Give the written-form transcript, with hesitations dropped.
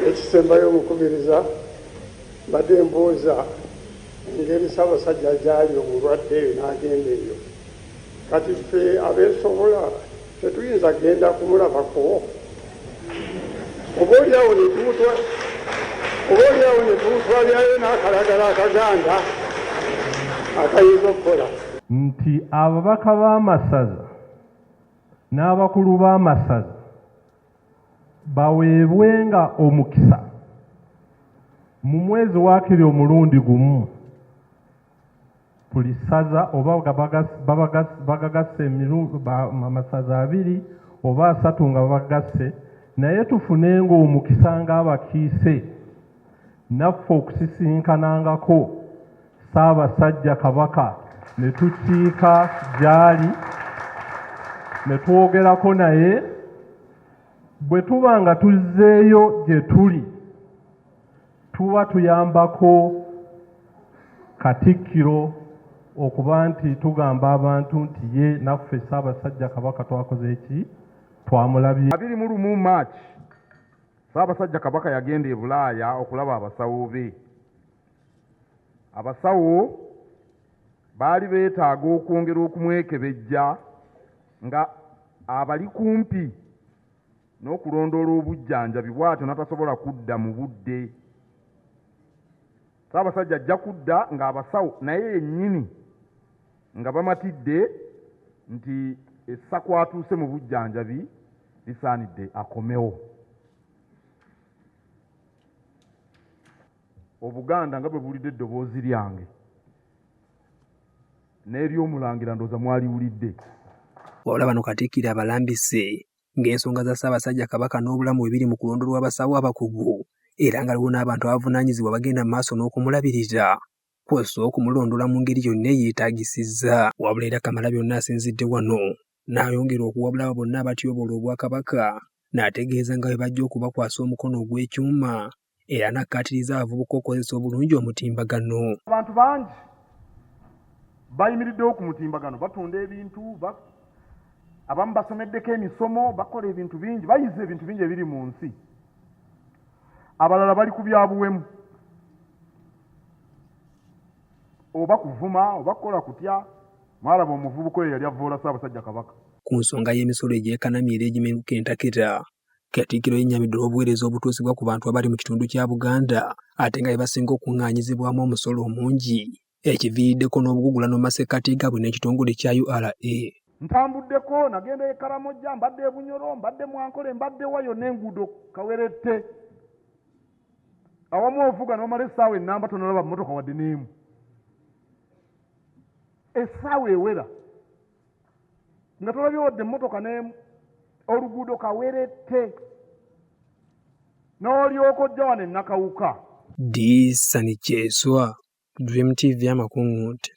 ekisembayo omukubiriza mbadde mbuuza engeri Ssaabasajja gyali omulwadde eyo n'agenda eyo. Kati ffe abeesobola tetuyinza genda kumulabako. Oboolyawo ne tumutwalirayo n'akalagala akaganda akayinza okukola. Nti ababaka b'amasaza n'abakulu b'amasaza baweebwenga omukisa mu mwezi waakiri omulundi gumu buli ssaza oba bagagasse amasaza 2 oba 3 nga babagasse, naye tufunenga omukisa ng'abakiise naffe okusisinkanangako Ssaabasajja Kabaka ne tukiika gy'ali ne twogerako naye. Bwe tuba nga tuzzeeyo gye tuli tuba tuyambako Katikkiro okuba nti tugamba abantu nti ye naffe Ssaabasajja Kabaka twakoze eki, twamulabye. 21 March Ssaabasajja Kabaka yagenda e Bulaaya okulaba abasawo be. Abasawo baali beetaaga okwongera okumwekebejja nga abali kumpi n'okulondoola obujjanjabi bw'atyo n'atasobola kudda mu budde. Ssaabasajja ajja kudda ng'abasawo naye yennyini nga bamatidde nti essa kwatuuse mu bujjanjabi lisaanidde akomewo. Obuganda nga bwe bulidde eddoboozi lyange n'ery'Omulangira ndooza mwaliwulidde. Wabula bano Katikkiro abalambise ng'ensonga za Ssaabasajja Kabaka n'obulamu bwe biri mu kulondolwa abasawo abakugu, era nga aliwo n'abantu abavunaanyizibwa bagenda mu maaso n'okumulabirira kw'ossa okumulondola mu ngeri yonna eyeetaagisizza. Wabula era Kamalabyonna asinzidde wano n'ayongera okuwabula abo bonna abatyoboola Obwakabaka, n'ategeeza nga bwe bajja okubakwasa omukono ogw'ekyuma, era n'akkaatiriza abavubuka okukozesa obulungi omutimbagano. Abantu bangi bayimiriddewo ku mutimbagano, batunda ebintu, abamu basomeddeko emisomo, bakola ebintu bingi, bayize ebintu bingi ebiri mu nsi. Abalala bali ku byabuwemu, oba kuvuma oba kukola kutya. Mwalaba omuvubuka oyo yali avvoola Ssaabasajja Kabaka. Ku nsonga y'emisolo egyekanamye era egimeruka entakera, Katikkiro yennyamidde obuweereza obutuusibwa ku bantu abali mu kitundu kya Buganda ate nga bebasinga okuŋŋaanyizibwamu omusolo omungi, ekiviiriddeko n'obugugulano mu masekkati gaabwe n'ekitongole kya URA. Ntambuddeko nagenda e Karamojja, mbadde e Bunyoro, mbadde Mwankole, mbadde wa yonna enguudo kawerette. Awamu ovuga n'omala essaawa ennamba tonalaba mmotoka wadde n'emu. Essaawa ewera nga tolabye wadde emmotoka n'emu, oluguudo kawerette. N'olyoka ojja wano e Nakawuka. Disani Kyeswa, Dream TV Amakung'ute.